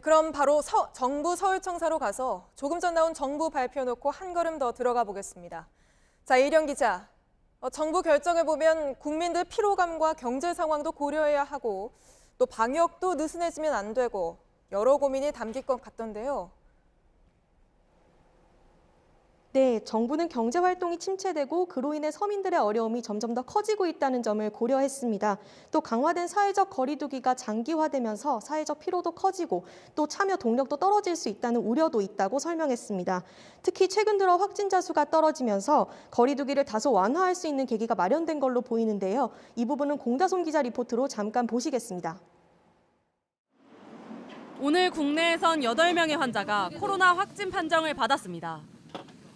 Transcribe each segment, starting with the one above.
네, 그럼 바로 정부 서울청사로 가서 조금 전 나온 정부 발표 놓고 한 걸음 더 들어가 보겠습니다. 자, 이령 기자, 정부 결정을 보면 국민들 피로감과 경제 상황도 고려해야 하고 또 방역도 느슨해지면 안 되고 여러 고민이 담길 것 같던데요. 네, 정부는 경제 활동이 침체되고 그로 인해 서민들의 어려움이 점점 더 커지고 있다는 점을 고려했습니다. 또 강화된 사회적 거리두기가 장기화되면서 사회적 피로도 커지고 또 참여 동력도 떨어질 수 있다는 우려도 있다고 설명했습니다. 특히 최근 들어 확진자 수가 떨어지면서 거리두기를 다소 완화할 수 있는 계기가 마련된 걸로 보이는데요. 이 부분은 공다솜 기자 리포트로 잠깐 보시겠습니다. 오늘 국내에선 8명의 환자가 코로나 확진 판정을 받았습니다.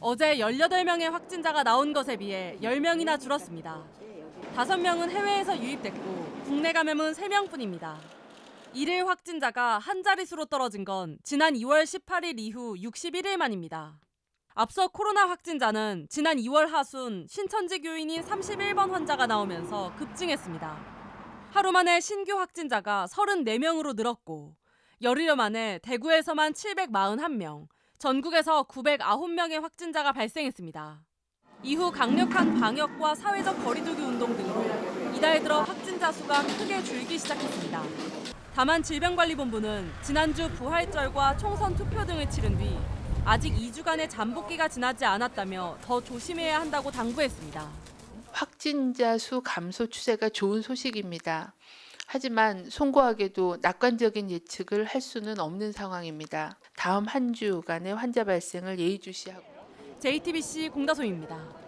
어제 18명의 확진자가 나온 것에 비해 10명이나 줄었습니다. 5명은 해외에서 유입됐고 국내 감염은 3명뿐입니다. 일일 확진자가 한 자릿수로 떨어진 건 지난 2월 18일 이후 61일 만입니다. 앞서 코로나 확진자는 지난 2월 하순 신천지 교인인 31번 환자가 나오면서 급증했습니다. 하루 만에 신규 확진자가 34명으로 늘었고 열흘여 만에 대구에서만 741명, 전국에서 909명의 확진자가 발생했습니다. 이후 강력한 방역과 사회적 거리두기 운동 등으로 이달 들어 확진자 수가 크게 줄기 시작했습니다. 다만 질병관리본부는 지난주 부활절과 총선 투표 등을 치른 뒤 아직 2주간의 잠복기가 지나지 않았다며 더 조심해야 한다고 당부했습니다. 확진자 수 감소 추세가 좋은 소식입니다. 하지만 송구하게도 낙관적인 예측을 할 수는 없는 상황입니다. 다음 한 주간의 환자 발생을 예의주시하고. JTBC 공다솜입니다.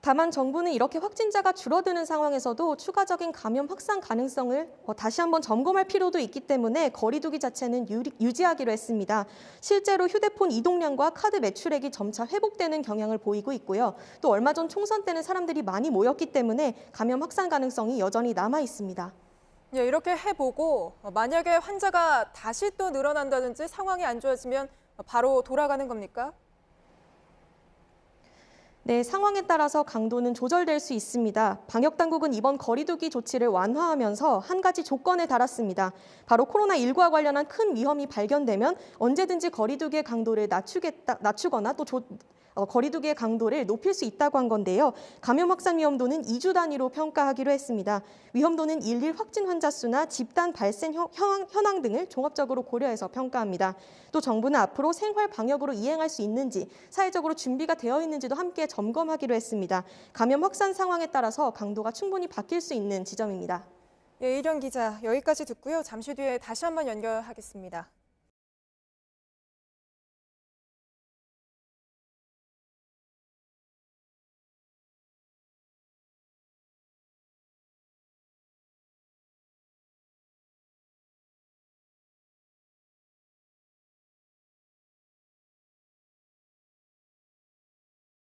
다만 정부는 이렇게 확진자가 줄어드는 상황에서도 추가적인 감염 확산 가능성을 다시 한번 점검할 필요도 있기 때문에 거리두기 자체는 유지하기로 했습니다. 실제로 휴대폰 이동량과 카드 매출액이 점차 회복되는 경향을 보이고 있고요. 또 얼마 전 총선 때는 사람들이 많이 모였기 때문에 감염 확산 가능성이 여전히 남아 있습니다. 예, 이렇게 해보고 만약에 환자가 다시 또 늘어난다든지 상황이 안 좋아지면 바로 돌아가는 겁니까? 네, 상황에 따라서 강도는 조절될 수 있습니다. 방역당국은 이번 거리두기 조치를 완화하면서 한 가지 조건에 달았습니다. 바로 코로나19와 관련한 큰 위험이 발견되면 언제든지 거리두기의 강도를 낮추거나 또 거리두기의 강도를 높일 수 있다고 한 건데요. 감염 확산 위험도는 2주 단위로 평가하기로 했습니다. 위험도는 일일 확진 환자 수나 집단 발생 현황 등을 종합적으로 고려해서 평가합니다. 또 정부는 앞으로 생활 방역으로 이행할 수 있는지, 사회적으로 준비가 되어 있는지도 함께 점검하기로 했습니다. 감염 확산 상황에 따라서 강도가 충분히 바뀔 수 있는 지점입니다. 예, 이령 기자, 여기까지 듣고요. 잠시 뒤에 다시 한번 연결하겠습니다.